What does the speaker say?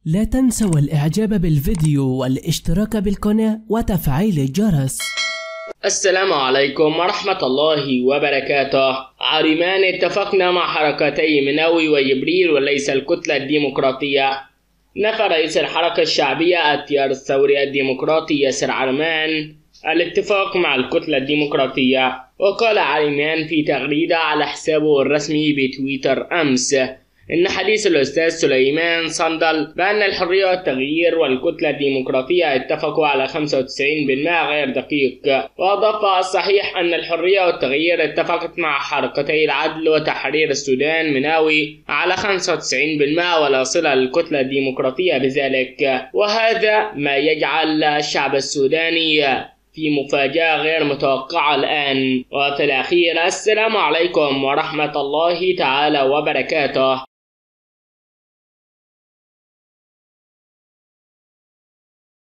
لا تنسوا الإعجاب بالفيديو والاشتراك بالقناة وتفعيل الجرس. السلام عليكم ورحمة الله وبركاته. عارمان اتفقنا مع حركتي مناوي وجبريل وليس الكتلة الديمقراطية. نفى رئيس الحركة الشعبية التيار الثوري الديمقراطي ياسر عرمان الاتفاق مع الكتلة الديمقراطية. وقال عرمان في تغريدة على حسابه الرسمي بتويتر أمس إن حديث الأستاذ سليمان صندل بأن الحرية والتغيير والكتلة الديمقراطية اتفقوا على 95% غير دقيق. وأضاف الصحيح أن الحرية والتغيير اتفقت مع حركتي العدل وتحرير السودان مناوي على 95% ولا صلة للكتلة الديمقراطية بذلك، وهذا ما يجعل الشعب السوداني في مفاجأة غير متوقعة الآن. وفي الأخير السلام عليكم ورحمة الله تعالى وبركاته.